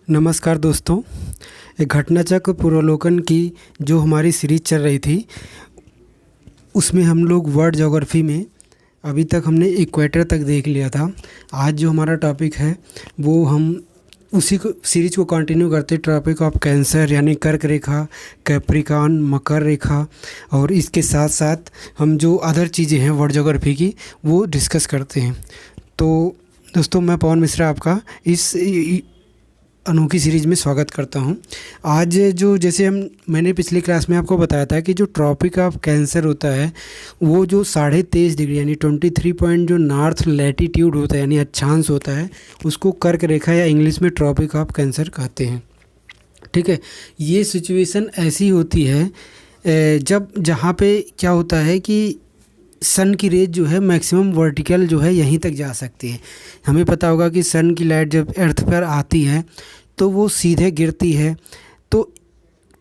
नमस्कार दोस्तों। एक घटनाचक्र पूर्वावलोकन की जो हमारी सीरीज चल रही थी उसमें हम लोग वर्ल्ड ज्योग्राफी में अभी तक हमने इक्वेटर तक देख लिया था। आज जो हमारा टॉपिक है वो हम उसी को सीरीज को कंटिन्यू करते, ट्रॉपिक ऑफ कैंसर यानी कर्क रेखा, कैप्रिकॉर्न, मकर रेखा, और इसके साथ साथ हम जो अदर चीज़ें हैं वर्ल्ड ज्योग्राफी की वो डिस्कस करते हैं। तो दोस्तों, मैं पवन मिश्रा आपका इस अनोखी सीरीज़ में स्वागत करता हूं। आज जो जैसे मैंने पिछली क्लास में आपको बताया था कि जो ट्रॉपिक ऑफ कैंसर होता है वो जो 23.5 डिग्री यानी 23 पॉइंट जो नॉर्थ लैटीट्यूड होता है यानी अक्षांश होता है उसको कर्क रेखा या इंग्लिश में ट्रॉपिक ऑफ कैंसर कहते हैं। ठीक है, ये सिचुएशन ऐसी होती है जब जहाँ पे क्या होता है कि सन की रेज जो है मैक्सिमम वर्टिकल जो है यहीं तक जा सकती है। हमें पता होगा कि सन की लाइट जब अर्थ पर आती है तो वो सीधे गिरती है। तो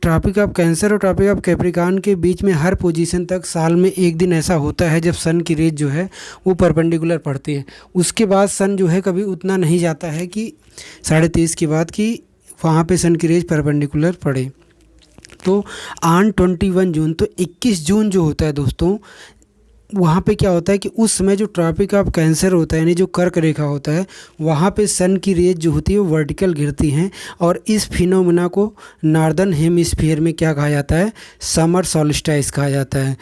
ट्रॉपिक ऑफ कैंसर और ट्रॉपिक ऑफ कैप्रिकॉर्न के बीच में हर पोजीशन तक साल में एक दिन ऐसा होता है जब सन की रेज जो है वो परपेंडिकुलर पड़ती है। उसके बाद सन जो है कभी उतना नहीं जाता है कि 23.5 के बाद कि वहाँ पे सन की रेज परपेंडिकुलर पड़े। तो ऑन 21 जून, तो 21 जून जो होता है दोस्तों, वहाँ पे क्या होता है कि उस समय जो ट्रॉपिक ऑफ कैंसर होता है यानी जो कर्क रेखा होता है वहाँ पे सन की रेज जो होती है वो वर्टिकल गिरती हैं। और इस फिनोमेना को नॉर्दर्न हेमिस्फीयर में क्या कहा जाता है, समर सॉल्स्टिस कहा जाता है।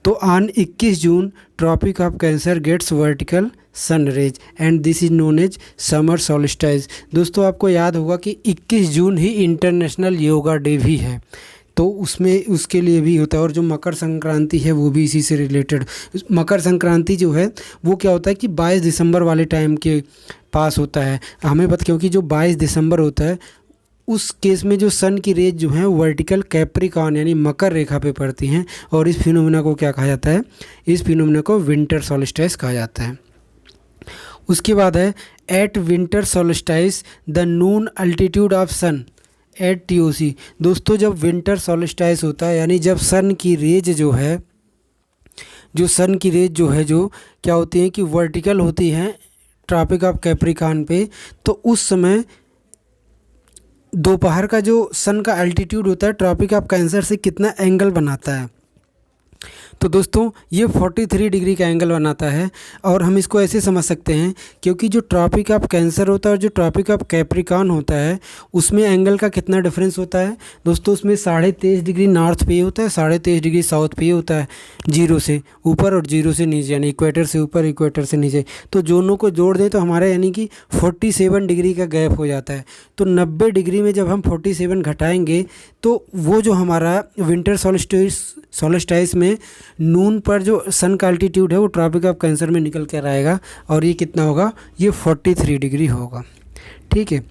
तो on 21 June Tropic of Cancer gets vertical sun rays and this is known as summer solstice. दोस्तों, आपको याद होगा कि 21 जून ही इंटरनेशनल योगा डे भी है, तो उसमें उसके लिए भी होता है। और जो मकर संक्रांति है वो भी इसी से रिलेटेड। मकर संक्रांति जो है वो क्या होता है कि 22 दिसंबर वाले टाइम के पास होता है हमें पता, क्योंकि जो 22 दिसंबर होता है उस केस में जो सन की रेज जो है वर्टिकल कैप्रिकॉर्न यानी मकर रेखा पे पड़ती हैं। और इस फिनोमेना को क्या कहा जाता है, इस फिनोमेना को विंटर सॉल्स्टिस कहा जाता है। उसके बाद है at winter solstice the noon altitude of sun at TOC। दोस्तों, जब विंटर सॉल्स्टिस होता है यानी जब सन की रेज जो है जो क्या होती है कि वर्टिकल होती हैं ट्रॉपिक ऑफ कैप्रिकॉर्न पे, तो उस समय दोपहर का जो सन का अल्टीट्यूड होता है ट्रॉपिक ऑफ कैंसर से कितना एंगल बनाता है, तो दोस्तों ये 43 डिग्री का एंगल बनाता है। और हम इसको ऐसे समझ सकते हैं क्योंकि जो ट्रॉपिक ऑफ कैंसर होता है और जो ट्रॉपिक ऑफ कैप्रिकॉर्न होता है उसमें एंगल का कितना डिफरेंस होता है दोस्तों, उसमें 23.5 डिग्री नॉर्थ पे होता है, 23.5 डिग्री साउथ पे होता है, 0 से ऊपर और 0 से नीचे यानी इक्वेटर से ऊपर इक्वेटर से नीचे। तो दोनों को जोड़ दें तो हमारा यानी कि 47 डिग्री का गैप हो जाता है। तो 90 डिग्री में जब हम 47 घटाएंगे तो वो जो हमारा विंटर सॉल्स्टिस में नून पर जो सन का अल्टीट्यूड है वो ट्रॉपिक ऑफ कैंसर में निकल कर आएगा और ये कितना होगा, ये 43 डिग्री होगा। ठीक है,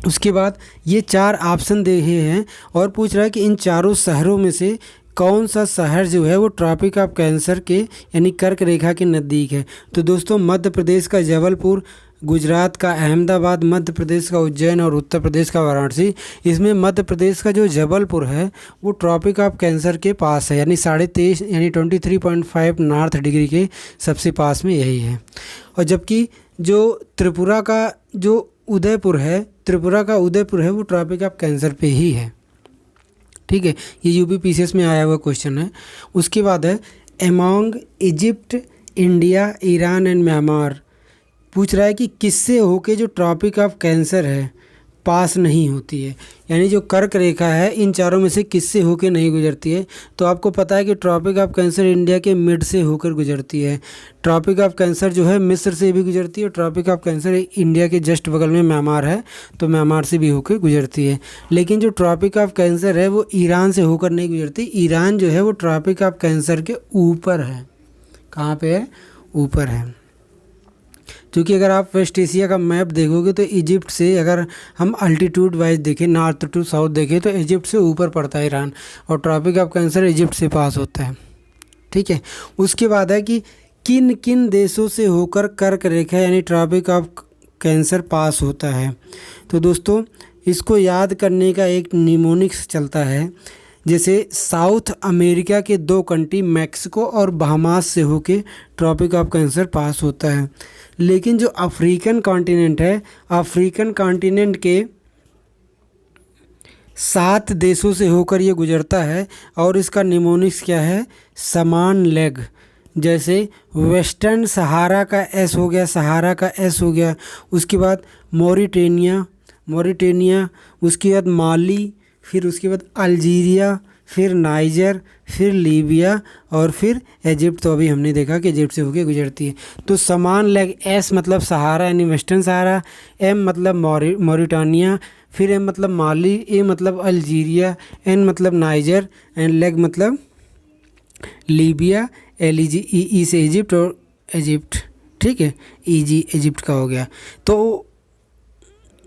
उसके बाद ये 4 ऑप्शन दे रहे हैं और पूछ रहा है कि इन चारों शहरों में से कौन सा शहर जो है वो ट्रॉपिक ऑफ कैंसर के यानी कर्क रेखा के नज़दीक है। तो दोस्तों, मध्य प्रदेश का जबलपुर, गुजरात का अहमदाबाद, मध्य प्रदेश का उज्जैन और उत्तर प्रदेश का वाराणसी। इसमें मध्य प्रदेश का जो जबलपुर है वो ट्रॉपिक ऑफ कैंसर के पास है यानी 23.5 यानी 23.5 नॉर्थ डिग्री के सबसे पास में यही है। और जबकि जो त्रिपुरा का उदयपुर है वो ट्रॉपिक ऑफ कैंसर पे ही है। ठीक है, ये UPPCS में आया हुआ क्वेश्चन है। उसके बाद है among Egypt, India, Iran and Myanmar. पूछ रहा है कि किससे होके जो ट्रॉपिक ऑफ कैंसर है पास नहीं होती है, यानी जो कर्क रेखा है इन चारों में से किससे होके नहीं गुजरती है। तो आपको पता है कि ट्रॉपिक ऑफ कैंसर इंडिया के मिड से होकर गुजरती है। ट्रॉपिक ऑफ कैंसर जो है मिस्र से भी गुजरती है। ट्रॉपिक ऑफ कैंसर इंडिया के जस्ट बगल में म्यांमार है तो म्यांमार से भी होकर गुजरती है। लेकिन जो ट्रॉपिक ऑफ कैंसर है वो ईरान से होकर नहीं गुजरती। ईरान जो है वो ट्रॉपिक ऑफ कैंसर के ऊपर है। कहाँ पे है, ऊपर है। क्योंकि अगर आप वेस्ट एशिया का मैप देखोगे तो इजिप्ट से अगर हम अल्टीट्यूड वाइज देखें, नॉर्थ टू साउथ देखें, तो इजिप्ट से ऊपर पड़ता है ईरान और ट्रॉपिक ऑफ कैंसर इजिप्ट से पास होता है। ठीक है, उसके बाद है कि किन किन देशों से होकर कर्क रेखा यानी ट्रॉपिक ऑफ कैंसर पास होता है। तो दोस्तों, इसको याद करने का एक निमोनिक्स चलता है। जैसे साउथ अमेरिका के 2 कंट्री मैक्सिको और बहामास से होके ट्रॉपिक ऑफ कैंसर पास होता है। लेकिन जो अफ्रीकन कॉन्टिनेंट है, अफ्रीकन कॉन्टिनेंट के 7 देशों से होकर ये गुजरता है और इसका निमोनिक्स क्या है, समान लेग। जैसे वेस्टर्न सहारा का एस हो गया, सहारा का एस हो गया, उसके बाद मॉरिटेनिया, मॉरिटेनिया, उसके बाद माली, फिर उसके बाद अल्जीरिया, फिर नाइजर, फिर लीबिया और फिर इजिप्ट। तो अभी हमने देखा कि इजिप्ट से होके गुजरती है। तो समान लेग, एस मतलब सहारा यानी वेस्टर्न सहारा, एम मतलब मॉरिटानिया, फिर एम मतलब माली, ए मतलब अल्जीरिया, एन मतलब नाइजर, एंड लेग मतलब लीबिया, एल ई से इजिप्ट और इजिप्ट, ठीक है, ई जी इजिप्ट का हो गया। तो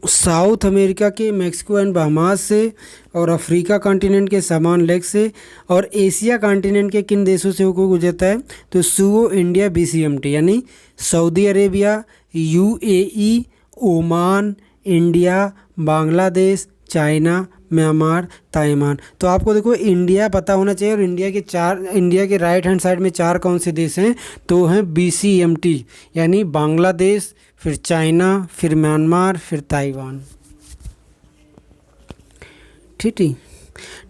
साउथ अमेरिका के मैक्सिको एंड बहामास से और अफ्रीका कॉन्टिनेंट के समान लेग से और एशिया कॉन्टिनेंट के किन देशों से होकर गुजरता है, तो सुओ इंडिया BCMT यानी Saudi Arabia, UAE, Oman, India, Bangladesh, China, Myanmar, Taiwan. तो आपको देखो इंडिया पता होना चाहिए, और इंडिया के राइट हैंड साइड में 4 कौन से देश हैं, तो हैं BCMT यानी बांग्लादेश, फिर चाइना, फिर म्यांमार, फिर ताइवान। ठीक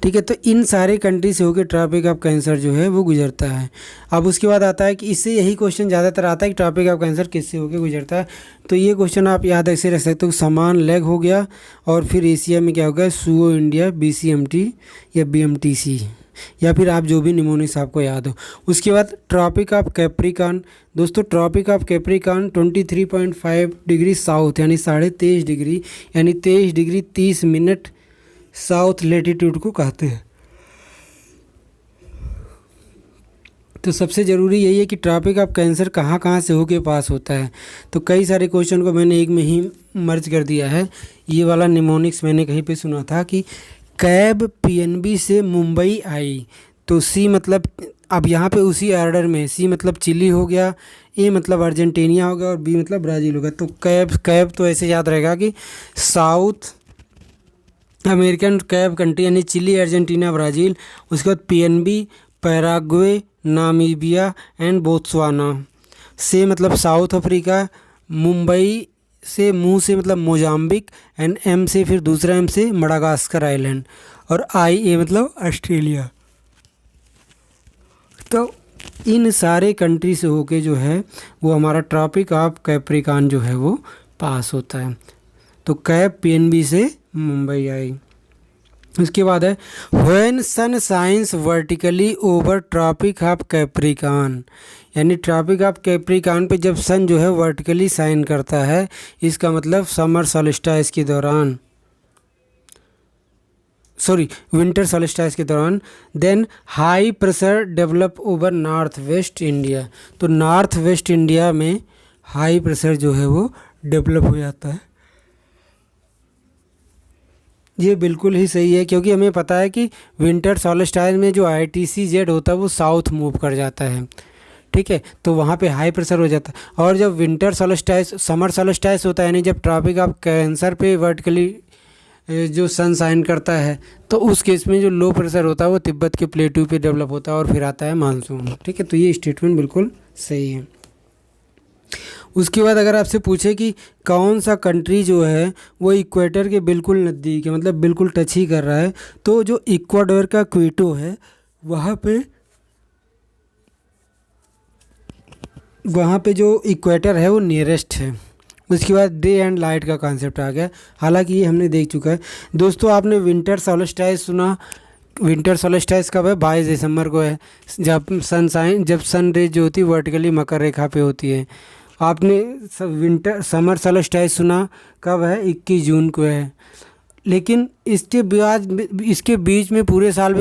है। तो इन सारे कंट्री से होकर ट्रॉपिक ऑफ कैंसर जो है वो गुजरता है। अब उसके बाद आता है कि इससे यही क्वेश्चन ज़्यादातर आता है कि ट्रॉपिक ऑफ कैंसर किससे होकर गुजरता है। तो ये क्वेश्चन आप याद ऐसे रख सकते हो, समान लेग हो गया, और फिर एशिया में क्या होगा, सुओ इंडिया BCMT या BMTC, या फिर आप जो भी निमोनिक्स आपको याद हो। उसके बाद ट्रॉपिक ऑफ कैप्रिकॉर्न। दोस्तों Tropic of Capricorn 23.5 degree south यानी 23.5 डिग्री यानी 23 डिग्री 30 मिनट साउथ लेटीट्यूड को कहते हैं। तो सबसे ज़रूरी यही है कि ट्रॉपिक ऑफ कैंसर कहाँ कहाँ से होके पास होता है। तो कई सारे क्वेश्चन को मैंने एक में ही मर्ज कर दिया है। ये वाला निमोनिक्स मैंने कहीं पे सुना था कि कैब PNB से मुंबई आई, तो सी मतलब, अब यहाँ पे उसी ऑर्डर में, सी मतलब चिली हो गया, ए मतलब अर्जेंटीना हो गया, और बी मतलब ब्राज़ील हो गया। तो कैब तो ऐसे याद रहेगा कि साउथ अमेरिकन कैब कंट्री यानी चिली, अर्जेंटीना, ब्राज़ील। उसके बाद PNB Paraguay, Namibia and Botswana. से मतलब साउथ अफ्रीका, मुंबई से, मुँह से मतलब मोजाम्बिक, एंड एम से फिर दूसरा एम से मडागास्कर आइलैंड, और IA मतलब ऑस्ट्रेलिया। तो इन सारे कंट्री से होके जो है वो हमारा ट्रॉपिक ऑफ कैप्रिकॉर्न जो है वो पास होता है। तो कैब PNB से मुंबई आई। उसके बाद है when sun shines vertically over Tropic of Capricorn, यानी ट्रॉपिक ऑफ कैप्रिकॉर्न पे जब सन जो है वर्टिकली साइन करता है, इसका मतलब समर सॉल्स्टिस के दौरान, विंटर सॉल्स्टिस के दौरान, then high pressure develop over north west India. तो नॉर्थ वेस्ट इंडिया में हाई प्रेशर जो है वो डेवलप हो जाता है। ये बिल्कुल ही सही है, क्योंकि हमें पता है कि विंटर सॉल्स्टिस में जो ITCZ होता है वो साउथ मूव कर जाता है, ठीक है, तो वहाँ पे हाई प्रेशर हो जाता है। और जब विंटर सॉल्स्टिस, समर सॉल्स्टिस होता है, यानी जब ट्रॉपिक ऑफ कैंसर पे वर्टिकली जो सन साइन करता है, तो उस केस में जो लो प्रेशर होता है वो तिब्बत के प्लेटू पे डेवलप होता है और फिर आता है मानसून, ठीक है। तो ये स्टेटमेंट बिल्कुल सही है। उसके बाद अगर आपसे पूछे कि कौन सा कंट्री जो है वो इक्वेटर के बिल्कुल नज़दीक है, मतलब बिल्कुल टच ही कर रहा है, तो जो इक्वाडोर का क्विटो है वहाँ पे जो इक्वेटर है वो नियरेस्ट है। उसके बाद डे एंड लाइट का कॉन्सेप्ट आ गया, हालांकि ये हमने देख चुका है। दोस्तों आपने विंटर सॉल्स्टिस सुना, विंटर सॉल्स्टिस कब है, 22 दिसंबर को है, जब सन रेज जो होती है वर्टिकली मकर रेखा पे होती है। आपने समर सॉल्स्टिस सुना, कब है, 21 जून को है। लेकिन इसके बीच में पूरे साल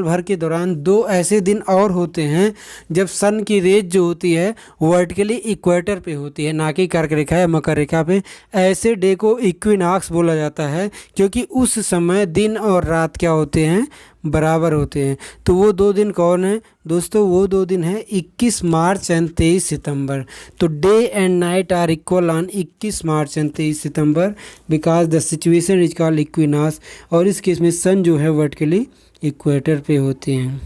भर के दौरान 2 ऐसे दिन और होते हैं जब सन की रेज जो होती है वर्टिकली इक्वेटर पे होती है, ना कि कर्क रेखा या मकर रेखा पे। ऐसे डे को इक्विनॉक्स बोला जाता है, क्योंकि उस समय दिन और रात क्या होते हैं, बराबर होते हैं। तो वो 2 दिन कौन है दोस्तों, वो 2 दिन है 21 मार्च एंड 23 सितंबर। तो day and night are equal on 21 March and 23 September because the situation is called equinox. और इस केस में सन जो है वर्टिकली इक्वेटर पे होते हैं,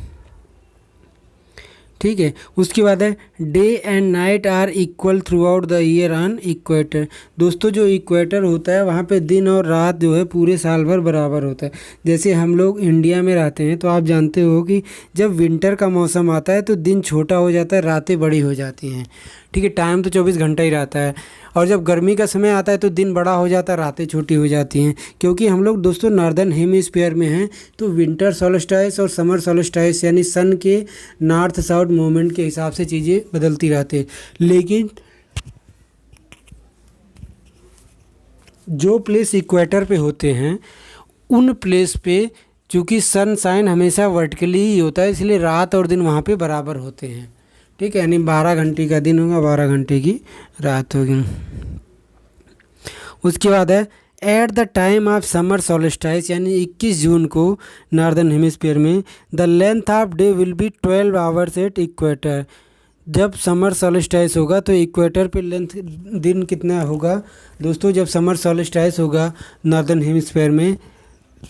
ठीक है। उसके बाद है day and night are equal throughout the year on equator. दोस्तों जो इक्वेटर होता है वहाँ पे दिन और रात जो है पूरे साल भर बराबर होता है। जैसे हम लोग इंडिया में रहते हैं तो आप जानते हो कि जब विंटर का मौसम आता है तो दिन छोटा हो जाता है, रातें बड़ी हो जाती हैं। ठीक है, टाइम तो 24 घंटा ही रहता है। और जब गर्मी का समय आता है तो दिन बड़ा हो जाता है, रातें छोटी हो जाती हैं। क्योंकि हम लोग दोस्तों नॉर्दर्न हेमिस्फीयर में हैं, तो विंटर सोल्स्टिस और समर सोल्स्टिस यानी सन के नॉर्थ साउथ मूवमेंट के हिसाब से चीज़ें बदलती रहती है। लेकिन जो प्लेस इक्वेटर पे होते हैं उन प्लेस पे चूँकि सन साइन हमेशा वर्टिकली ही होता है, इसलिए रात और दिन वहाँ पे बराबर होते हैं। ठीक है, यानी 12 घंटे का दिन होगा, 12 घंटे की रात होगी। उसके बाद है at the time of summer solstice यानी 21 जून को नॉर्दर्न हेमिस्फीयर में the length of day will be 12 hours at equator. जब समर सोल्स्टिस होगा तो इक्वेटर पे लेंथ दिन कितना होगा दोस्तों? जब समर सोल्स्टिस होगा नॉर्दर्न हेमिस्फीयर में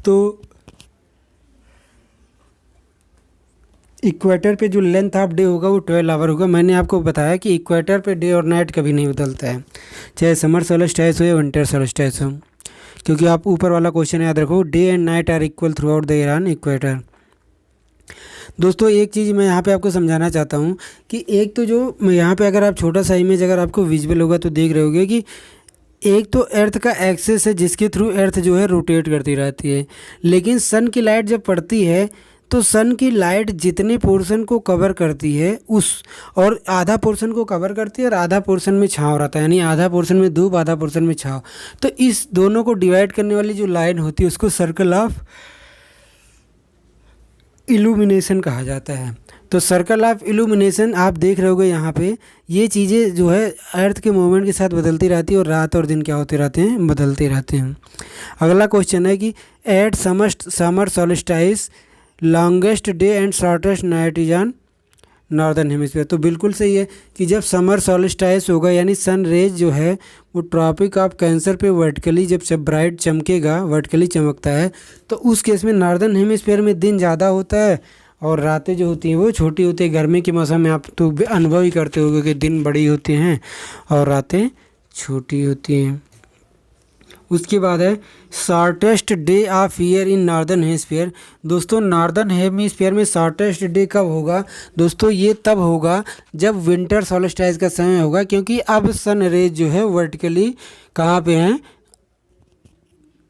तो इक्वेटर पे जो लेंथ ऑफ डे होगा वो 12 आवर होगा। मैंने आपको बताया कि इक्वेटर पे डे और नाइट कभी नहीं बदलता है, चाहे समर सोल्स्टिस हो या विंटर सोल्स्टिस हो। क्योंकि आप ऊपर वाला क्वेश्चन याद रखो, day and night are equal throughout the year on equator. दोस्तों एक चीज़ मैं यहाँ पे आपको समझाना चाहता हूँ कि एक तो जो यहाँ पे अगर आप छोटा सा इमेज अगर आपको विजुअल होगा तो देख रहे होगे कि एक तो अर्थ का एक्सेस है जिसके थ्रू अर्थ जो है रोटेट करती रहती है। लेकिन सन की लाइट जब पड़ती है तो सन की लाइट जितने पोर्शन को कवर करती है उस और आधा पोर्शन को कवर करती है और आधा पोर्शन में छाँव रहता है, यानी आधा पोर्शन में धूप आधा पोर्शन में छाँव। तो इस दोनों को डिवाइड करने वाली जो लाइन होती है उसको सर्कल ऑफ इल्यूमिनेशन कहा जाता है। तो सर्कल ऑफ इल्यूमिनेशन आप देख रहे होगे यहाँ पे, ये चीज़ें जो है अर्थ के मूवमेंट के साथ बदलती रहती है और रात और दिन क्या होते रहते हैं, बदलते रहते हैं। अगला क्वेश्चन है कि at summer solstice longest day and shortest night is on northern hemisphere. तो बिल्कुल सही है कि जब समर सोल्स्टिस होगा यानी सन रेज जो है वो ट्रॉपिक ऑफ कैंसर पे वर्टिकली जब ब्राइट चमकेगा, वर्टिकली चमकता है, तो उस केस में नॉर्दर्न हेमिस्फीयर में दिन ज़्यादा होता है और रातें जो होती हैं वो छोटी होती है। गर्मी के मौसम में आप तो अनुभव ही करते होगे कि दिन बड़ी होती हैं और रातें छोटी होती हैं। उसके बाद है shortest day of year in northern hemisphere. दोस्तों नॉर्दर्न हेमिस्फीयर में शॉर्टेस्ट डे कब होगा दोस्तों? ये तब होगा जब विंटर सोल्स्टिस का समय होगा, क्योंकि अब सन रेज जो है वर्टिकली कहाँ पे हैं,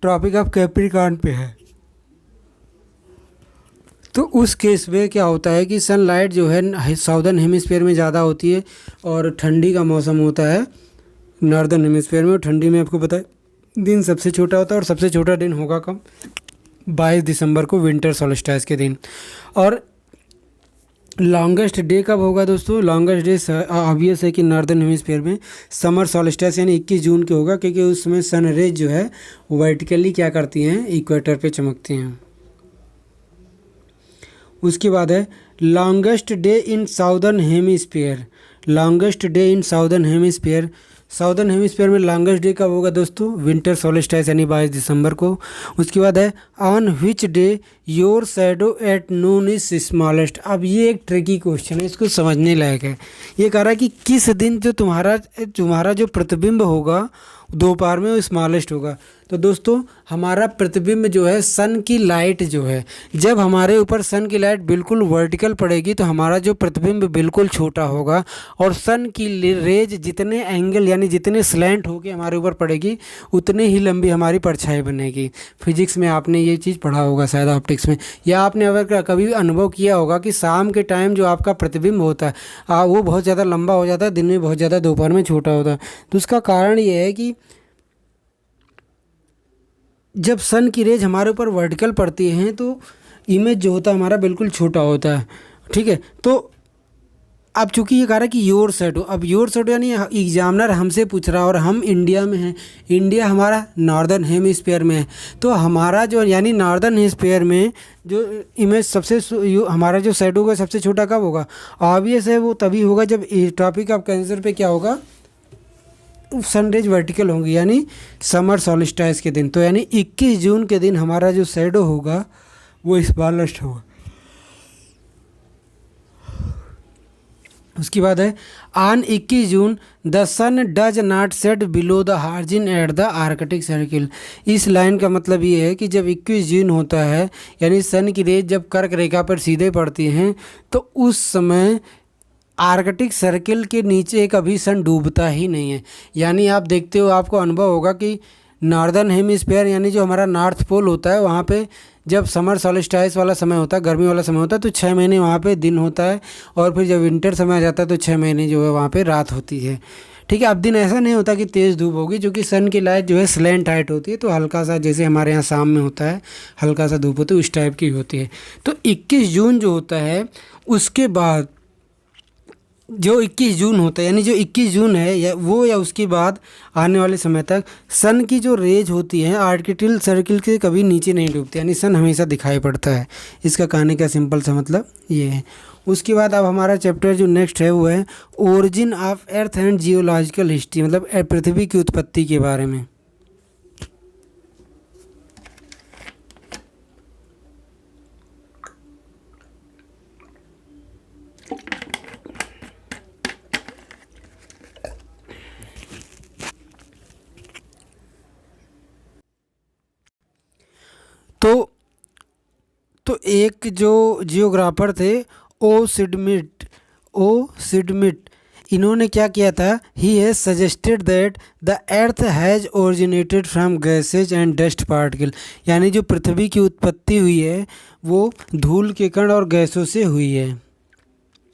ट्रॉपिक ऑफ कैप्रिकॉर्न पे है। तो उस केस में क्या होता है कि सनलाइट जो है साउदर्न हेमिस्फीयर में ज़्यादा होती है और ठंडी का मौसम होता है नॉर्दर्न हेमिस्फीयर में। और ठंडी में आपको पता है दिन सबसे छोटा होता है और सबसे छोटा दिन होगा कब? 22 दिसंबर को विंटर सोल्स्टिस के दिन। और लॉन्गेस्ट डे कब होगा दोस्तों? लॉन्गेस्ट डे ऑब्वियस है कि नॉर्दर्न हेमिस्फीयर में समर सोल्स्टिस यानी 21 जून के होगा, क्योंकि उसमें सन रेज जो है वर्टिकली क्या करती हैं, इक्वेटर पे चमकती हैं। उसके बाद है longest day in southern hemisphere. Longest day in southern hemisphere, southern hemisphere में लॉन्गेस्ट डे कब होगा दोस्तों? विंटर सोल्स्टिस यानी 22 दिसंबर को। उसके बाद है on which day your shadow at noon is smallest. अब ये एक ट्रिकी क्वेश्चन है, इसको समझने लायक है। ये कह रहा है कि किस दिन जो तुम्हारा जो प्रतिबिंब होगा दोपहर में वो स्मॉलेस्ट होगा। तो दोस्तों हमारा प्रतिबिंब जो है सन की लाइट जो है, जब हमारे ऊपर सन की लाइट बिल्कुल वर्टिकल पड़ेगी तो हमारा जो प्रतिबिंब बिल्कुल छोटा होगा और सन की रेज जितने एंगल यानी जितने स्लैंट होके हमारे ऊपर पड़ेगी उतने ही लंबी हमारी परछाई बनेगी। फिजिक्स में आपने ये चीज़ पढ़ा होगा शायद, ऑप्टिक्स में, या आपने अगर कभी अनुभव किया होगा कि शाम के टाइम जो आपका प्रतिबिंब होता है वो बहुत ज़्यादा लंबा हो जाता है, दिन में बहुत ज़्यादा, दोपहर में छोटा होता है। तो उसका कारण ये है कि जब सन की रेज हमारे ऊपर वर्टिकल पड़ती हैं तो इमेज जो होता है हमारा बिल्कुल छोटा होता है। ठीक है, तो अब चूंकि ये कह रहा है कि योर शैडो, अब योर शैडो यानी एग्जामिनर हमसे पूछ रहा है और हम इंडिया में हैं, इंडिया हमारा नॉर्दर्न हेमिस्फीयर में है, तो हमारा जो यानी नॉर्दर्न हेमिस्फीयर में जो इमेज सबसे हमारा जो शैडो होगा सबसे छोटा कब होगा? ऑब्वियस है वो तभी होगा जब ट्रॉपिक ऑफ कैंसर पे क्या होगा, सनरेज वर्टिकल होंगी, यानी समर सोल्स्टिस के दिन। तो यानी 21 जून के दिन हमारा जो शैडो होगा वो स्मॉलेस्ट होगा। उसके बाद है on 21 June the sun does not set below the horizon at the Arctic circle. इस लाइन का मतलब ये है कि जब 21 जून होता है यानी सन की रेज जब कर्क रेखा पर सीधे पड़ती हैं तो उस समय आर्कटिक सर्किल के नीचे कभी सन डूबता ही नहीं है। यानी आप देखते हो, आपको अनुभव होगा कि नॉर्दर्न हेमिस्फीयर यानी जो हमारा नॉर्थ पोल होता है वहाँ पे जब समर सॉल्स्टिस वाला समय होता है, गर्मी वाला समय होता है, तो 6 महीने वहाँ पे दिन होता है और फिर जब विंटर समय आ जाता है तो 6 महीने जो है वहाँ पे रात होती है। ठीक है, अब दिन ऐसा नहीं होता कि तेज़ धूप होगी, क्योंकि सन की लाइट जो है स्लैंट हाइट होती है, तो हल्का सा जैसे हमारे यहाँ शाम में होता है हल्का सा धूप होती है उस टाइप की होती है। तो 21 जून जो होता है उसके बाद जो 21 जून होता है यानी जो 21 जून है या उसके बाद आने वाले समय तक सन की जो रेज होती है आर्कटिक सर्किल के कभी नीचे नहीं डूबती, यानी सन हमेशा दिखाई पड़ता है। इसका कहने का सिंपल सा मतलब ये है। उसके बाद अब हमारा चैप्टर जो नेक्स्ट है वो है origin of earth and geological history, मतलब पृथ्वी की उत्पत्ति के बारे में। तो एक जो जियोग्राफर थे ओ सिडमिट इन्होंने क्या किया था, he has suggested that the earth has originated from gases and dust particle, यानी जो पृथ्वी की उत्पत्ति हुई है वो धूल के कण और गैसों से हुई है।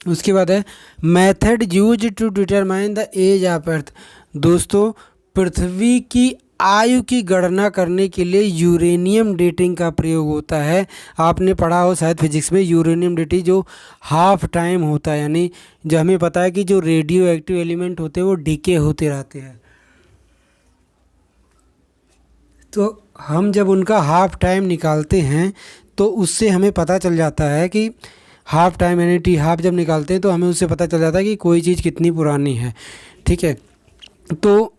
उसके बाद है method use to determine the age of earth. दोस्तों, पृथ्वी की आयु की गणना करने के लिए यूरेनियम डेटिंग का प्रयोग होता है। आपने पढ़ा हो शायद फिजिक्स में यूरेनियम डेटिंग, जो हाफ टाइम होता है, यानी जो हमें पता है कि जो रेडियो एक्टिव एलिमेंट होते हैं वो डीके होते रहते हैं, तो हम जब उनका हाफ टाइम निकालते हैं तो उससे हमें पता चल जाता है कि हाफ टाइम यानी टी हाफ जब निकालते हैं तो हमें उससे पता चल जाता है कि कोई चीज़ कितनी पुरानी है। ठीक है, तो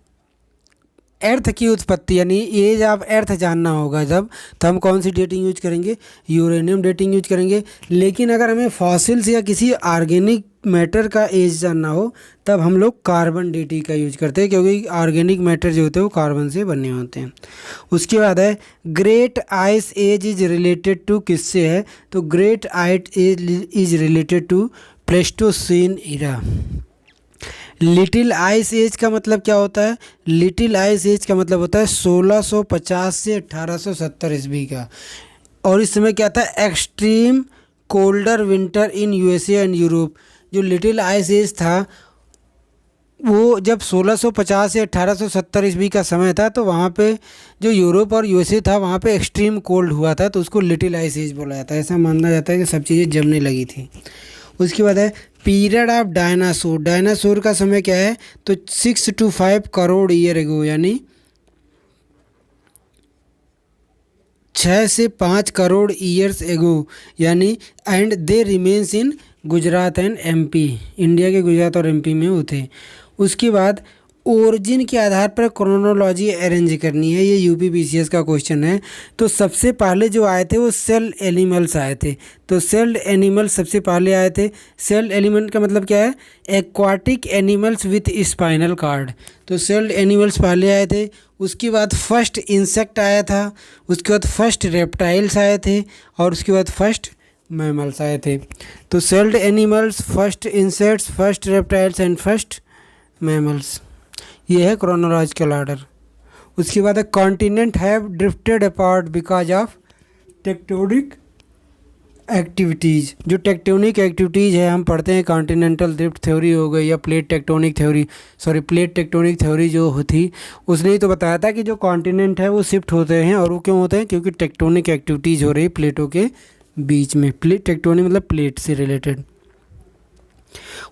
अर्थ की उत्पत्ति यानी एज ऑफ अर्थ जानना होगा जब, तो हम कौन सी डेटिंग यूज करेंगे, यूरेनियम डेटिंग यूज करेंगे। लेकिन अगर हमें फॉसिल्स या किसी ऑर्गेनिक मैटर का एज जानना हो तब हम लोग कार्बन डेटिंग का यूज करते हैं, क्योंकि ऑर्गेनिक मैटर जो होते हैं वो कार्बन से बने होते हैं। उसके बाद है great ice age is related to किससे है, तो great ice age is related to Pleistocene era. Little ice age का मतलब क्या होता है, लिटिल आइस एज का मतलब होता है 1650 से 1870 ईस्वी का। और इस समय क्या था, extreme colder winter in USA and Europe. जो लिटिल आइस एज था वो जब 1650 से 1870 ईस्वी का समय था, तो वहाँ पे जो यूरोप और यूएसए था वहाँ पे एक्सट्रीम कोल्ड हुआ था, तो उसको लिटिल आइस एज बोला जाता है। ऐसा माना जाता है कि सब चीज़ें जमने लगी थी। उसके बाद है पीरियड ऑफ डायनासोर। डायनासोर का समय क्या है, तो 6 to 5 करोड़ ईयर एगो, यानी 6 से 5 करोड़ ईयर्स एगो, यानी and they remains in Gujarat and MP, India के गुजरात और एमपी में वो थे। उसके बाद ओरिजिन के आधार पर क्रोनोलॉजी अरेंज करनी है, ये यूपीपीसीएस का क्वेश्चन है। तो सबसे पहले जो आए थे वो सेल एनिमल्स आए थे, तो सेल्ड एनिमल्स सबसे पहले आए थे। सेल्ड एनिमल का मतलब क्या है, aquatic animals with spinal cord, तो सेल्ड एनिमल्स पहले आए थे। उसके बाद फर्स्ट इंसेक्ट आया था, उसके बाद फर्स्ट रेप्टाइल्स आए थे और उसके बाद फर्स्ट मैमल्स आए थे। तो sailed animals, first insects, first reptiles and first mammals, ये है क्रोनोलॉजिकल ऑर्डर। उसके बाद है continent have drifted apart because of tectonic activities. जो टेक्टोनिक एक्टिविटीज़ है हम पढ़ते हैं, कॉन्टिनेंटल ड्रिफ्ट थ्योरी हो गई या प्लेट टेक्टोनिक थ्योरी जो थी, उसने ही तो बताया था कि जो कॉन्टिनेंट है वो शिफ्ट होते हैं, और वो क्यों होते हैं, क्योंकि टेक्टोनिक एक्टिविटीज़ हो रही प्लेटों के बीच में। प्लेट टेक्टोनिक मतलब प्लेट से रिलेटेड।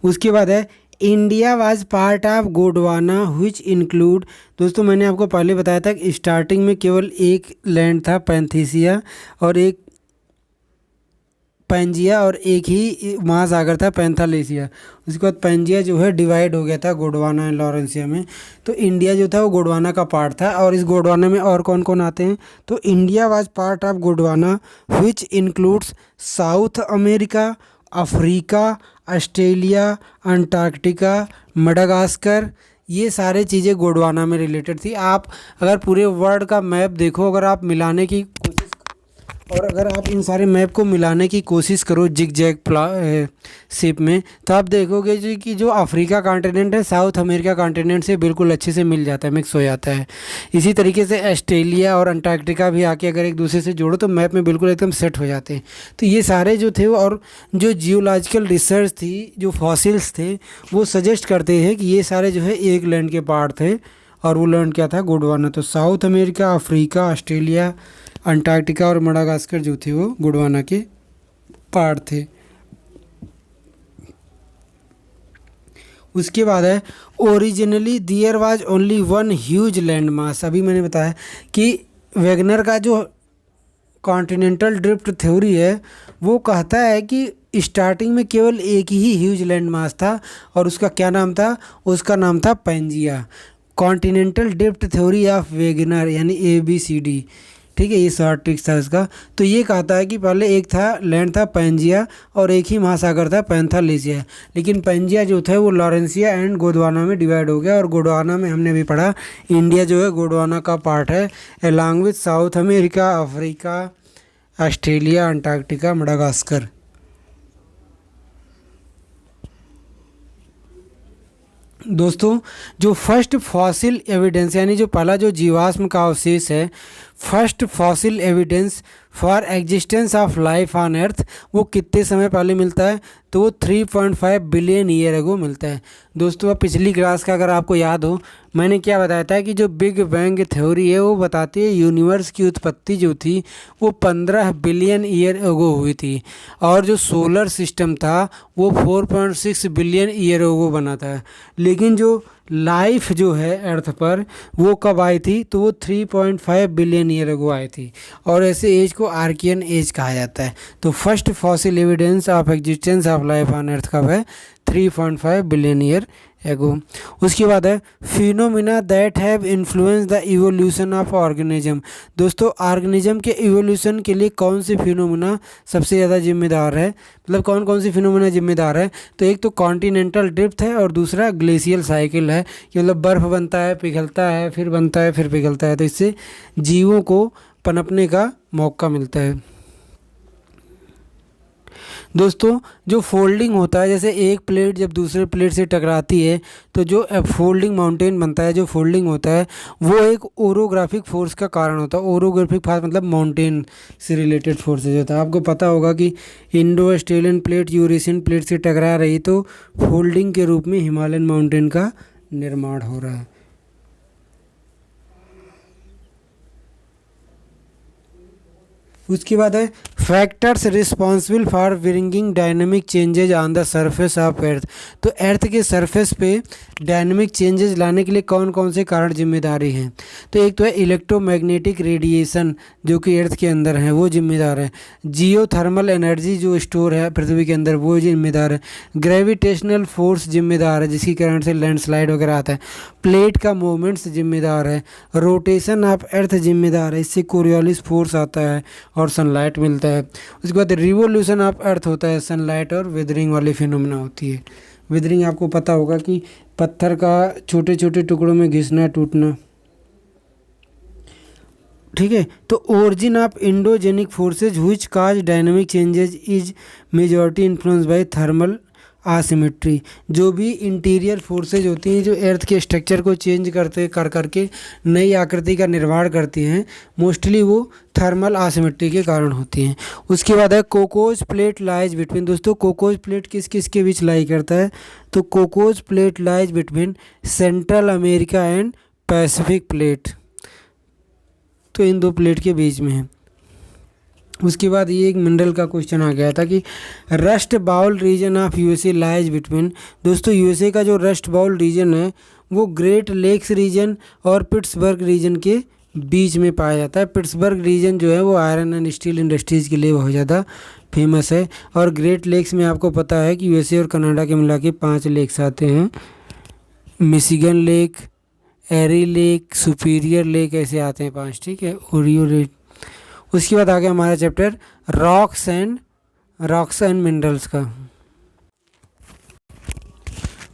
उसके बाद है India was part of Gondwana which include. दोस्तों, मैंने आपको पहले बताया था कि स्टार्टिंग में केवल एक लैंड था पैंथेसिया, और एक पैंजिया, और एक ही महासागर था पैंथालेसिया। उसके बाद पैंजिया जो है डिवाइड हो गया था गोंडवाना एंड लॉरेंसिया में, तो इंडिया जो था वो गोंडवाना का पार्ट था। और इस गोंडवाना में और कौन कौन आते हैं, तो India was part of Gondwana which includes south America, Africa, Australia, Antarctica, Madagascar, ये सारे चीज़ें गोंडवाना में रिलेटेड थी। आप अगर पूरे वर्ल्ड का मैप देखो, अगर आप मिलाने की कोशिश और अगर आप इन सारे मैप को मिलाने की कोशिश करो जिग जैग शेप में, तो आप देखोगे जी कि जो अफ्रीका कॉन्टिनेंट है साउथ अमेरिका कॉन्टिनेंट से बिल्कुल अच्छे से मिल जाता है, मिक्स हो जाता है। इसी तरीके से ऑस्ट्रेलिया और अंटार्कटिका भी आके अगर एक दूसरे से जोड़ो तो मैप में बिल्कुल एकदम सेट हो जाते हैं। तो ये सारे जो थे और जो जियोलॉजिकल रिसर्च थी, जो फॉसिल्स थे, वो सजेस्ट करते हैं कि ये सारे जो है एक लैंड के पार्ट थे, और वो लैंड क्या था? गोंडवाना। तो south America, Africa, Australia, Antarctica और मडागास्कर जो थे वो गोंडवाना के पार्ट थे। उसके बाद है originally there was only one huge land mass. अभी मैंने बताया कि वेगनर का जो कॉन्टिनेंटल ड्रिफ्ट थ्योरी है वो कहता है कि स्टार्टिंग में केवल एक ही ह्यूज लैंड मास था, और उसका क्या नाम था? उसका नाम था Pangaea. Continental drift theory of Wegener, यानी ABCD, ठीक है, ये शॉर्ट ट्रिक्स था उसका। तो ये कहता है कि पहले एक था लैंड था पैंजिया, और एक ही महासागर था पैंथालेसिया, लेकिन पैंजिया जो था वो लॉरेंसिया एंड गोंडवाना में डिवाइड हो गया। और गोंडवाना में हमने भी पढ़ा, इंडिया जो है गोंडवाना का पार्ट है, along with south America, Africa, Australia, Antarctica, Madagascar. दोस्तों, जो फर्स्ट फॉसिल एविडेंस, यानी जो पहला जो जीवाश्म का अवशेष है, first fossil evidence for existence of life on अर्थ, वो कितने समय पहले मिलता है? तो वो 3.5 बिलियन ईयर अगो मिलता है। दोस्तों, अब पिछली क्लास का अगर आपको याद हो, मैंने क्या बताया था कि जो बिग बैंग थ्योरी है वो बताती है यूनिवर्स की उत्पत्ति जो थी वो 15 बिलियन ईयर अगो हुई थी, और जो सोलर सिस्टम था वो 4.6 बिलियन ईयर अगो बना था। लेकिन जो लाइफ जो है अर्थ पर वो कब आई थी? तो वो 3.5 बिलियन ईयर अगो आई थी, और ऐसे एज को आर्कियन एज कहा जाता है। तो first fossil evidence of existence of life on अर्थ कब है? 3.5 बिलियन ईयर एगो। उसके बाद है phenomena that have influence the evolution of organism. दोस्तों, ऑर्गेनिज्म के इवोल्यूशन के लिए कौन सी फिनोमिना सबसे ज़्यादा जिम्मेदार है? मतलब कौन कौन सी फिनोमिना जिम्मेदार है? तो एक तो कॉन्टिनेंटल ड्रिफ्ट है, और दूसरा ग्लेशियल साइकिल है, कि मतलब बर्फ़ बनता है, पिघलता है, फिर बनता है, फिर पिघलता है, तो इससे जीवों को पनपने का मौका मिलता है। दोस्तों, जो फोल्डिंग होता है, जैसे एक प्लेट जब दूसरे प्लेट से टकराती है तो जो फोल्डिंग माउंटेन बनता है, जो फोल्डिंग होता है वो एक ओरोग्राफिक फोर्स का कारण होता है। ओरोग्राफिक फोर्स मतलब माउंटेन से रिलेटेड फोर्सेज होता है। आपको पता होगा कि Indo Australian plate Eurasian plate से टकरा रही तो फोल्डिंग के रूप में हिमालयन माउंटेन का निर्माण हो रहा है। उसके बाद है factors responsible for bringing dynamic changes on the surface of earth. तो अर्थ के सरफेस पे डायनेमिक चेंजेस लाने के लिए कौन कौन से कारण जिम्मेदारी हैं? तो एक तो है इलेक्ट्रोमैग्नेटिक रेडिएशन जो कि अर्थ के अंदर है, वो जिम्मेदार है। जियोथर्मल एनर्जी जो स्टोर है पृथ्वी के अंदर, वो जिम्मेदार है। ग्रेविटेशनल फोर्स जिम्मेदार है, जिसके कारण से लैंडस्लाइड वगैरह आता है। प्लेट का मूवमेंट्स जिम्मेदार है। रोटेशन ऑफ अर्थ जिम्मेदार है, इससे कोरियोलिस फोर्स आता है और सनलाइट मिलता है। उसके बाद रिवोल्यूशन ऑफ अर्थ होता है, सनलाइट और वेदरिंग वाली फिनोमेना होती है। वेदरिंग आपको पता होगा कि पत्थर का छोटे छोटे टुकड़ों में घिसना टूटना, ठीक है। तो origin of endogenic forces which cause dynamic changes is majority influence by thermal asymmetry. जो भी इंटीरियर फोर्सेज होती हैं जो अर्थ के स्ट्रक्चर को चेंज करके नई आकृति का निर्माण करती हैं, मोस्टली वो थर्मल आसिमेट्री के कारण होती हैं। उसके बाद है कोकोज प्लेट लाइज बिटवीन। दोस्तों, कोकोज प्लेट किस किस के बीच लाई करता है? तो Cocos plate lies between central America and Pacific plate, तो इन दो प्लेट के बीच में है। उसके बाद ये एक मिनरल का क्वेश्चन आ गया था कि rust bowl region of USA lies between. दोस्तों, यूएसए का जो रस्ट बाउल रीजन है वो ग्रेट लेक्स रीजन और पिट्सबर्ग रीजन के बीच में पाया जाता है। पिट्सबर्ग रीजन जो है वो आयरन एंड स्टील इंडस्ट्रीज़ के लिए बहुत ज़्यादा फेमस है। और ग्रेट लेक्स में आपको पता है कि यूएसए और कनाडा के मिला के 5 लेक्स आते हैं, मिशिगन लेक, एरी लेक, सुपीरियर लेक, ऐसे आते हैं 5, ठीक है, ओरियो लेक। उसके बाद आ गया हमारा chapter rocks and rocks and minerals का।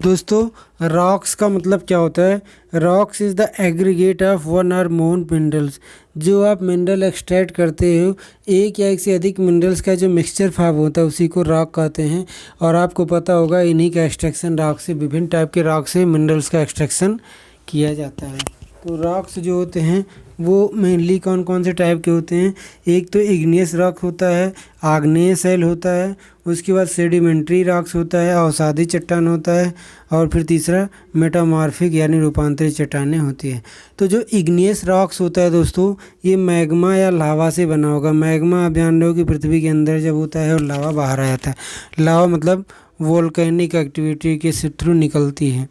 दोस्तों रॉक्स का मतलब क्या होता है? Rocks is the aggregate of one और मोर मिनरल्स। जो आप मिनरल एक्सट्रैक्ट करते हो, एक या एक से अधिक मिनरल्स का जो मिक्सचर फॉर्म होता है उसी को रॉक कहते हैं। और आपको पता होगा इन्हीं का एक्सट्रैक्शन रॉक से, विभिन्न टाइप के रॉक से मिनरल्स का एक्सट्रैक्शन किया जाता है। तो रॉक्स जो होते हैं वो मेनली कौन कौन से टाइप के होते हैं? एक तो इग्नियस रॉक होता है, आग्नेय शैल होता है, उसके बाद सेडिमेंट्री रॉक्स होता है, अवसादी चट्टान होता है, और फिर तीसरा मेटामॉर्फिक यानी रूपांतरित चट्टानें होती है। तो जो इग्नियस रॉक्स होता है दोस्तों, ये मैग्मा या लावा से बना होगा। मैग्मा आप जान रहे हो कि पृथ्वी के अंदर जब होता है और लावा बाहर आ जाता है। लावा मतलब वोल्केनिक एक्टिविटी के थ्रू निकलती है,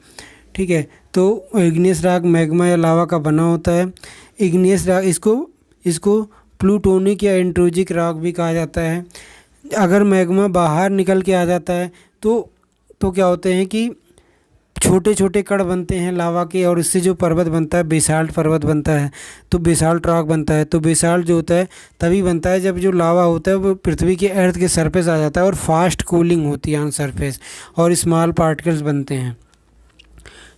ठीक है। तो इग्नियस रॉक मैग्मा या लावा का बना होता है। इग्नियस रॉक इसको प्लूटोनिक या इंट्रोजिक रॉक भी कहा जाता है। अगर मैग्मा बाहर निकल के आ जाता है तो क्या होते हैं कि छोटे छोटे कण बनते हैं लावा के, और इससे जो पर्वत बनता है बेसाल्ट पर्वत बनता है, तो बेसाल्ट रॉक बनता है। तो बेसाल्ट जो होता है तभी बनता है जब जो लावा होता है वो पृथ्वी के अर्थ के सरफेस आ जाता है और फास्ट कूलिंग होती है ऑन सरफेस, और स्मॉल पार्टिकल्स बनते हैं,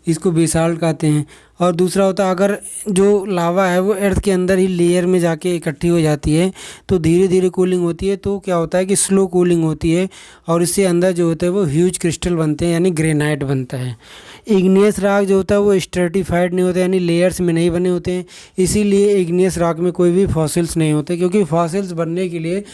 इसको बेसाल्ट कहते हैं। और दूसरा होता है अगर जो लावा है वो अर्थ के अंदर ही लेयर में जाके इकट्ठी हो जाती है तो धीरे धीरे कूलिंग होती है, तो क्या होता है कि स्लो कूलिंग होती है, और इससे अंदर जो होता है वो ह्यूज क्रिस्टल बनते हैं यानी ग्रेनाइट बनता है। इग्नियस रॉक जो होता है वो स्ट्रेटिफाइड नहीं होता यानी लेयर्स में नहीं बने होते हैं, इसीलिए इग्नियस रॉक में कोई भी फॉसिल्स नहीं होते, क्योंकि फॉसिल्स बनने के लिए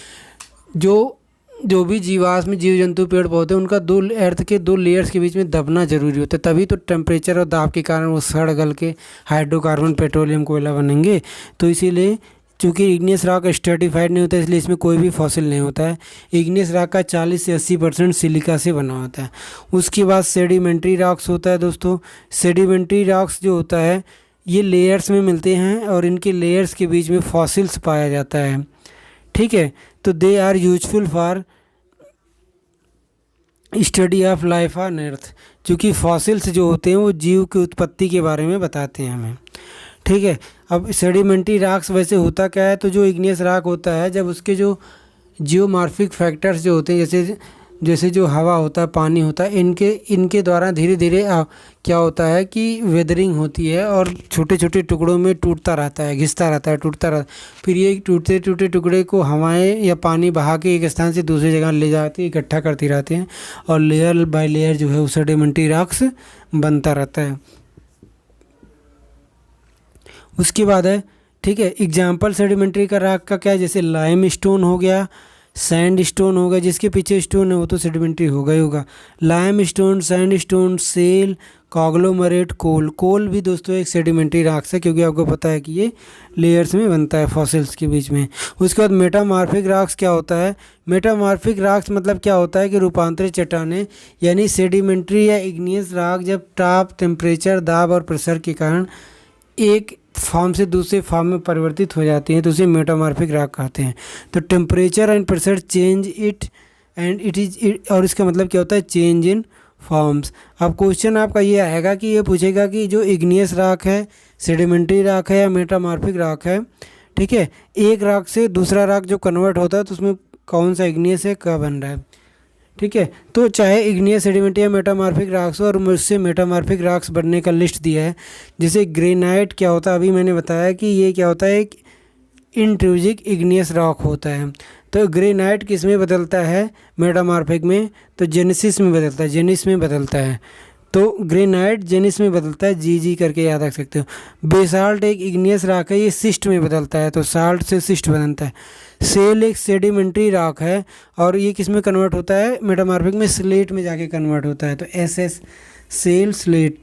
जो भी जीवाश्म जीव जंतु पेड़ पौधे उनका अर्थ के दो लेयर्स के बीच में दबना जरूरी होता है, तभी तो टेम्परेचर और दाब के कारण वो सड़ गल के हाइड्रोकार्बन पेट्रोलियम कोयला बनेंगे। तो इसीलिए चूँकि इग्नियस रॉक स्ट्रेटिफाइड नहीं होता इसलिए इसमें कोई भी फॉसिल नहीं होता है। इग्नियस रॉक का 40 से 80% सिलिका से बना होता है। उसके बाद सेडिमेंट्री रॉक्स होता है दोस्तों। सेडिमेंट्री रॉक्स जो होता है ये लेयर्स में मिलते हैं और इनके लेयर्स के बीच में फॉसिल्स पाया जाता है, ठीक है। तो they are useful for study of life on earth, क्योंकि फॉसिल्स जो होते हैं वो जीव की उत्पत्ति के बारे में बताते हैं हमें, ठीक है। अब सेडिमेंट्री रॉक्स वैसे होता क्या है? तो जो इग्नियस रॉक होता है जब उसके जो जियोमॉर्फिक फैक्टर्स जो होते हैं जैसे जो हवा होता है, पानी होता है, इनके द्वारा धीरे धीरे क्या होता है कि वेदरिंग होती है और छोटे छोटे टुकड़ों में टूटता रहता है, घिसता रहता है, टूटता रहता है। फिर ये टूटते टूटे टुकड़े को हवाएं या पानी बहा के एक स्थान से दूसरी जगह ले जाती है, इकट्ठा करती रहती हैं, और लेयर बाय लेयर जो है वो सेडिमेंट्री रॉक्स बनता रहता है। उसके बाद है, ठीक है, एग्जाम्पल सेडिमेंट्री का रॉक का क्या है? जैसे लाइम स्टोन हो गया, सैंड स्टोन होगा, जिसके पीछे स्टोन है वो तो सेडिमेंट्री होगा ही होगा। Limestone, sandstone, shale, conglomerate, coal भी दोस्तों एक सेडिमेंट्री रॉक्स है, क्योंकि आपको पता है कि ये लेयर्स में बनता है फॉसिल्स के बीच में। उसके बाद मेटामॉर्फिक रॉक्स क्या होता है? मेटामॉर्फिक रॉक्स मतलब क्या होता है कि रूपांतरित चट्टानें, यानी सेडिमेंट्री या इग्नियस रॉक जब ताप, टेम्परेचर, दाब और प्रेशर के कारण एक फॉर्म से दूसरे फॉर्म में परिवर्तित हो जाती हैं तो उसे मेटामॉर्फिक रॉक कहते हैं। तो temperature and pressure change it and it is, और इसका मतलब क्या होता है? Change in forms. अब क्वेश्चन आपका ये आएगा कि ये पूछेगा कि जो इग्नियस रॉक है, सेडिमेंट्री रॉक है या मेटामॉर्फिक रॉक है, ठीक है, एक रॉक से दूसरा रॉक जो कन्वर्ट होता है तो उसमें कौन सा इग्नियस है, क्या बन रहा है, ठीक है। तो चाहे इग्नियस, सेडिमेंट्री या मेटामॉर्फिक रॉक्स हो, और मुझसे मेटामॉर्फिक रॉक्स बनने का लिस्ट दिया है। जैसे ग्रेनाइट क्या होता है, अभी मैंने बताया कि ये क्या होता है, एक इंट्रूजिक इग्नियस रॉक होता है। तो ग्रेनाइट किस में बदलता है? मेटामॉर्फिक में, तो जेनेसिस में बदलता है, जेनिस में बदलता है। तो ग्रेनाइट जेनिस में बदलता है, जी करके याद रख सकते हो। बेसाल्ट एक इग्नियस रॉक है, ये सिस्ट में बदलता है, तो साल्ट से सिस्ट बनता है। सेल एक सेडिमेंट्री रॉक है और ये किस में कन्वर्ट होता है? मेटामॉर्फिक में, स्लेट में जाके कन्वर्ट होता है। तो SS सेल, स्लेट।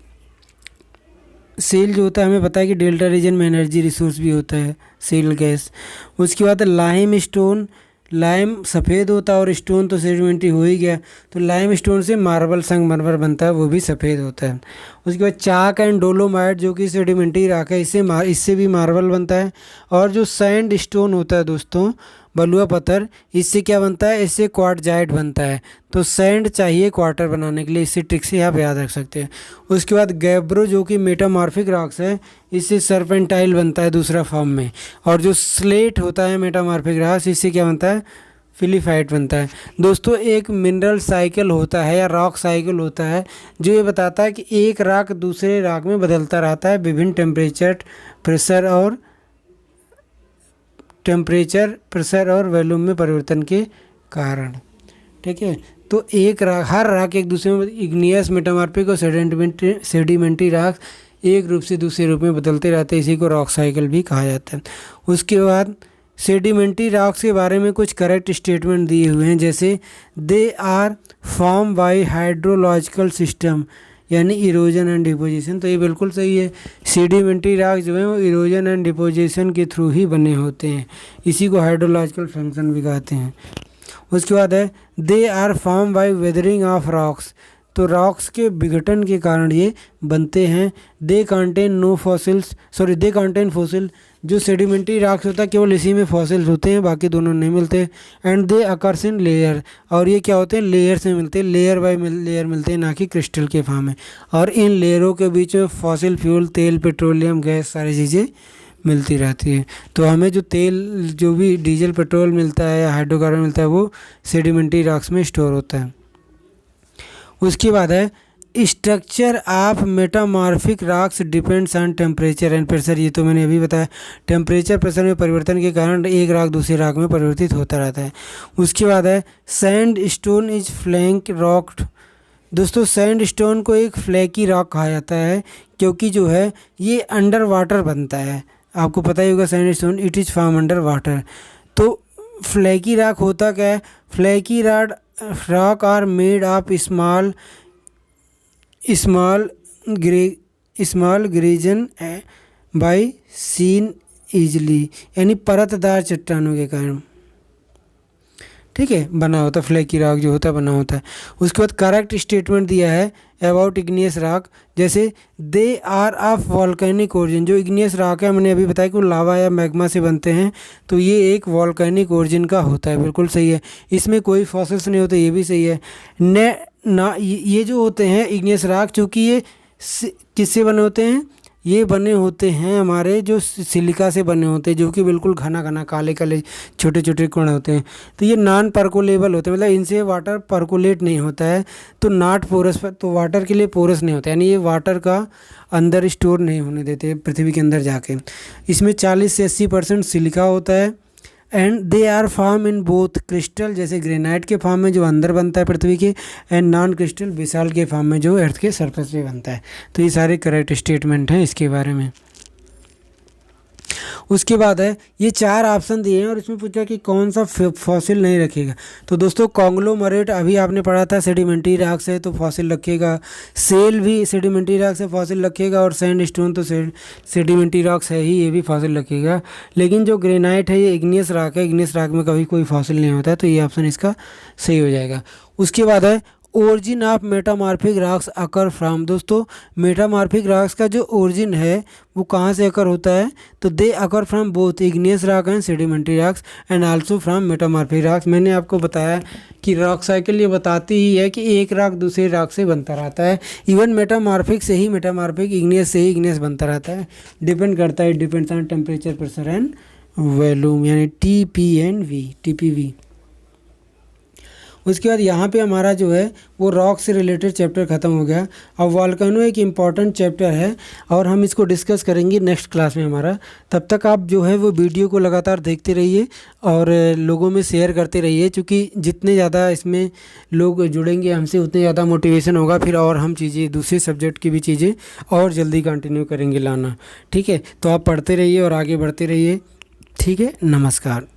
सेल जो होता है हमें पता है कि डेल्टा रीजन में एनर्जी रिसोर्स भी होता है, सेल गैस। उसके बाद लाइम स्टोन, लाइम सफ़ेद होता है और स्टोन तो सेडिमेंट्री हो ही गया, तो लाइम स्टोन से मार्बल संगमरमर बनता है, वो भी सफ़ेद होता है। उसके बाद चाक एंड डोलोमाइट जो कि सेडिमेंट्री रॉक है, इससे भी मार्बल बनता है। और जो सैंड स्टोन होता है दोस्तों, बलुआ पत्थर, इससे क्या बनता है? इससे क्वार्टजाइट बनता है। तो सैंड चाहिए क्वार्टर बनाने के लिए, इससे ट्रिक से आप याद रख सकते हैं। उसके बाद गैब्रो जो कि मेटामॉर्फिक रॉक्स है, इससे सर्पेंटाइल बनता है दूसरा फॉर्म में। और जो स्लेट होता है मेटामॉर्फिक रॉक्स, इससे क्या बनता है? फिलीफाइट बनता है। दोस्तों एक मिनरल साइकिल होता है या रॉक साइकिल होता है जो ये बताता है कि एक रॉक दूसरे रॉक में बदलता रहता है विभिन्न टेम्परेचर और वॉल्यूम में परिवर्तन के कारण। ठीक है, तो हर रॉक एक दूसरे में इग्नियस, मेटामॉर्फिक और सेडिमेंट्री रॉक एक रूप से दूसरे रूप में बदलते रहते हैं, इसी को रॉक साइकिल भी कहा जाता है। उसके बाद सेडिमेंट्री रॉक्स के बारे में कुछ करेक्ट स्टेटमेंट दिए हुए हैं, जैसे they are form by hydrological system, यानी इरोजन एंड डिपोजिशन। तो ये बिल्कुल सही है, सेडिमेंट्री रॉक जो है वो इरोजन एंड डिपोजिशन के थ्रू ही बने होते हैं, इसी को हाइड्रोलॉजिकल फंक्शन भी कहते हैं। उसके बाद है they are form by weathering of rocks, तो रॉक्स के विघटन के कारण ये बनते हैं। दे कंटेन फॉसिल, जो सेडिमेंट्री रॉक्स होता है केवल इसी में फॉसिल्स होते हैं, बाकी दोनों नहीं मिलते। And they occurs in layer, और ये क्या होते हैं, लेयर से मिलते हैं, लेयर बाय लेयर मिलते हैं, ना कि क्रिस्टल के फॉर्म में। और इन लेयरों के बीच में फॉसिल फ्यूल, तेल, पेट्रोलियम गैस, सारी चीज़ें मिलती रहती है। तो हमें जो तेल, जो भी डीजल, पेट्रोल मिलता है या हाइड्रोकार्बन मिलता है वो सेडिमेंट्री रॉक्स में स्टोर होता है। उसके बाद है structure of metamorphic rocks depends on temperature and pressure, ये तो मैंने अभी बताया, टेम्परेचर प्रेशर में परिवर्तन के कारण एक रॉक दूसरे रॉक में परिवर्तित होता रहता है। उसके बाद है sand stone is flank rocked, दोस्तों सैंड स्टोन को एक फ्लैकी रॉक कहा जाता है क्योंकि जो है ये अंडर वाटर बनता है, आपको पता ही होगा sandstone it is form under water. तो फ्लैकी रॉक होता क्या है, flaky rock are made of small grains by seen easily, यानी परतदार चट्टानों के कारण, ठीक है, बना होता है फ्लैकी रॉक जो होता है, बना होता है। उसके बाद करेक्ट स्टेटमेंट दिया है अबाउट इग्नियस रॉक, जैसे they are of volcanic origin, जो इग्नियस रॉक है मैंने अभी बताया कि वो लावा या मैग्मा से बनते हैं, तो ये एक वॉल्केनिक ओरिजिन का होता है, बिल्कुल सही है। इसमें कोई फॉसिल्स नहीं होते, ये भी सही है। ये जो होते हैं इग्नियस रॉक, चूँकि ये किससे बने होते हैं, ये बने होते हैं हमारे जो सिलिका से बने होते हैं, जो कि बिल्कुल घना घना काले काले छोटे छोटे कण होते हैं। तो ये नॉन परकोलेबल होते हैं, मतलब इनसे वाटर परकोलेट नहीं होता है, तो नॉट पोरस, तो वाटर के लिए पोरस नहीं होता, यानी ये वाटर का अंदर स्टोर नहीं होने देते पृथ्वी के अंदर जाके। इसमें 40 से 80% सिलिका होता है। And they are form in both crystal, जैसे ग्रेनाइट के फॉर्म में जो अंदर बनता है पृथ्वी के, एंड नॉन क्रिस्टल बेसाल्ट के फॉर्म में जो अर्थ के सरफेस पे बनता है। तो ये सारे करेक्ट स्टेटमेंट हैं इसके बारे में। उसके बाद है ये 4 ऑप्शन दिए हैं और इसमें पूछा कि कौन सा फॉसिल नहीं रखेगा। तो दोस्तों कॉन्ग्लोमरेट अभी आपने पढ़ा था सेडिमेंट्री रॉक से, तो फॉसिल रखेगा। सेल भी सेडिमेंट्री रॉक से फॉसिल रखेगा, और सैंड स्टोन तो सेडिमेंट्री रॉक्स है ही, ये भी फॉसिल रखेगा। लेकिन जो ग्रेनाइट है ये इग्नियस रॉक है, इग्नियस रॉक में कभी कोई फॉसिल नहीं होता है, तो ये ऑप्शन इसका सही हो जाएगा। उसके बाद है origin of metamorphic rocks occur from, दोस्तों मेटामॉर्फिक रॉक्स का जो ओरिजिन है वो कहाँ से अकर होता है, तो they occur from both igneous rock and sedimentary rocks and also from metamorphic rocks. मैंने आपको बताया कि रॉक साइकिल ये बताती ही है कि एक रॉक दूसरे रॉक से बनता रहता है, इवन मेटामॉर्फिक से ही मेटामॉर्फिक, इग्नियस से ही इग्नियस बनता रहता है, डिपेंड करता है, depends on temperature, pressure and volume, यानी TPV। उसके बाद यहाँ पे हमारा जो है वो रॉक से रिलेटेड चैप्टर ख़त्म हो गया। अब वॉल्केनो एक इम्पॉर्टेंट चैप्टर है और हम इसको डिस्कस करेंगे नेक्स्ट क्लास में हमारा। तब तक आप जो है वो वीडियो को लगातार देखते रहिए और लोगों में शेयर करते रहिए, क्योंकि जितने ज़्यादा इसमें लोग जुड़ेंगे हमसे उतने ज़्यादा मोटिवेशन होगा फिर, और हम चीज़ें दूसरे सब्जेक्ट की भी चीज़ें और जल्दी कंटिन्यू करेंगे लाना। ठीक है, तो आप पढ़ते रहिए और आगे बढ़ते रहिए। ठीक है, नमस्कार।